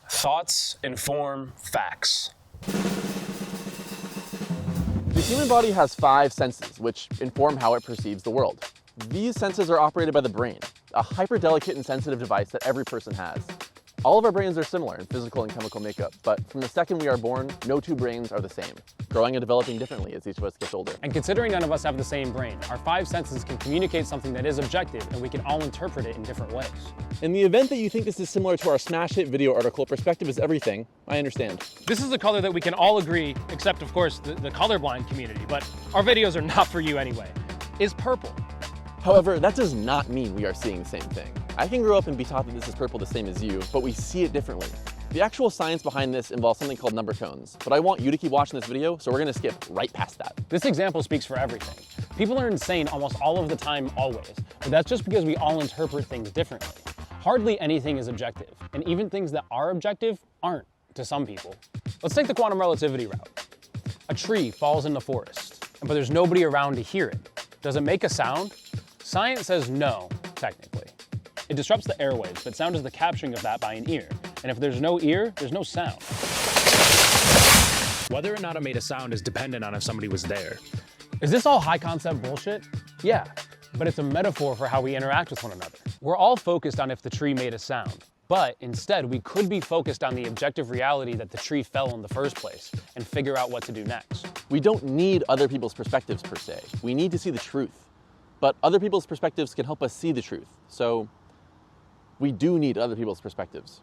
Thoughts inform facts. The human body has 5 senses, which inform how it perceives the world. These senses are operated by the brain, a hyper-delicate and sensitive device that every person has. All of our brains are similar in physical and chemical makeup, but from the second we are born, no 2 brains are the same, growing and developing differently as each of us gets older. And considering none of us have the same brain, our 5 senses can communicate something that is objective, and we can all interpret it in different ways. In the event that you think this is similar to our smash hit video article, Perspective is Everything, I understand. This is the color that we can all agree, except of course the colorblind community, but our videos are not for you anyway, is purple. However, that does not mean we are seeing the same thing. I can grow up and be taught that this is purple the same as you, but we see it differently. The actual science behind this involves something called number cones, but I want you to keep watching this video, so we're gonna skip right past that. This example speaks for everything. People are insane almost all of the time, always, but that's just because we all interpret things differently. Hardly anything is objective, and even things that are objective aren't to some people. Let's take the quantum relativity route. A tree falls in the forest, but there's nobody around to hear it. Does it make a sound? Science says no, technically. It disrupts the airwaves, but sound is the capturing of that by an ear. And if there's no ear, there's no sound. Whether or not it made a sound is dependent on if somebody was there. Is this all high concept bullshit? Yeah, but it's a metaphor for how we interact with one another. We're all focused on if the tree made a sound, but instead we could be focused on the objective reality that the tree fell in the first place and figure out what to do next. We don't need other people's perspectives per se. We need to see the truth. But other people's perspectives can help us see the truth. So we do need other people's perspectives.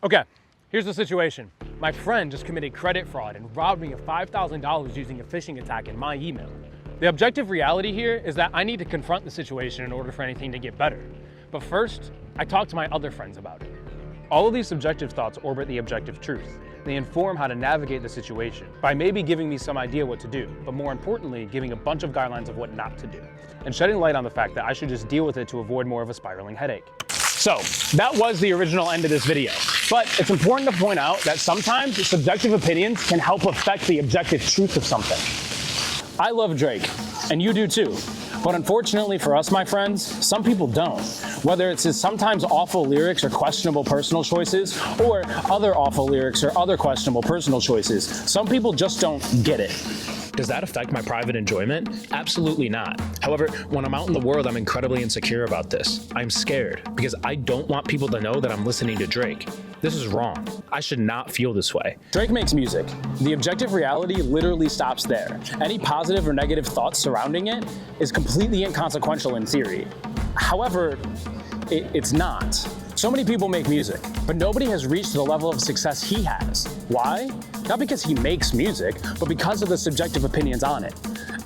Okay, here's the situation. My friend just committed credit fraud and robbed me of $5,000 using a phishing attack in my email. The objective reality here is that I need to confront the situation in order for anything to get better. But first, I talked to my other friends about it. All of these subjective thoughts orbit the objective truth. They inform how to navigate the situation by maybe giving me some idea what to do, but more importantly, giving a bunch of guidelines of what not to do, and shedding light on the fact that I should just deal with it to avoid more of a spiraling headache. So that was the original end of this video, but it's important to point out that sometimes subjective opinions can help affect the objective truth of something. I love Drake, and you do too. But unfortunately for us, my friends, some people don't. Whether it's his sometimes awful lyrics or questionable personal choices, or other awful lyrics or other questionable personal choices, some people just don't get it. Does that affect my private enjoyment? Absolutely not. However, when I'm out in the world, I'm incredibly insecure about this. I'm scared because I don't want people to know that I'm listening to Drake. This is wrong. I should not feel this way. Drake makes music. The objective reality literally stops there. Any positive or negative thoughts surrounding it is completely inconsequential in theory. However, it's not. So many people make music, but nobody has reached the level of success he has. Why? Not because he makes music, but because of the subjective opinions on it.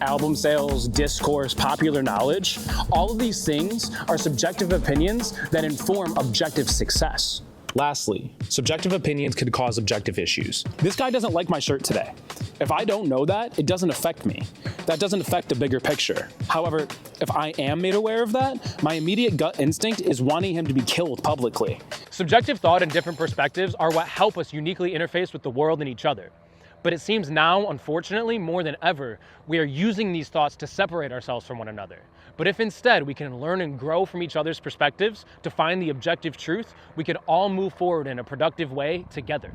Album sales, discourse, popular knowledge, all of these things are subjective opinions that inform objective success. Lastly, subjective opinions can cause objective issues. This guy doesn't like my shirt today. If I don't know that, it doesn't affect me. That doesn't affect the bigger picture. However, if I am made aware of that, my immediate gut instinct is wanting him to be killed publicly. Subjective thought and different perspectives are what help us uniquely interface with the world and each other. But it seems now, unfortunately, more than ever, we are using these thoughts to separate ourselves from one another. But if instead we can learn and grow from each other's perspectives to find the objective truth, we can all move forward in a productive way together.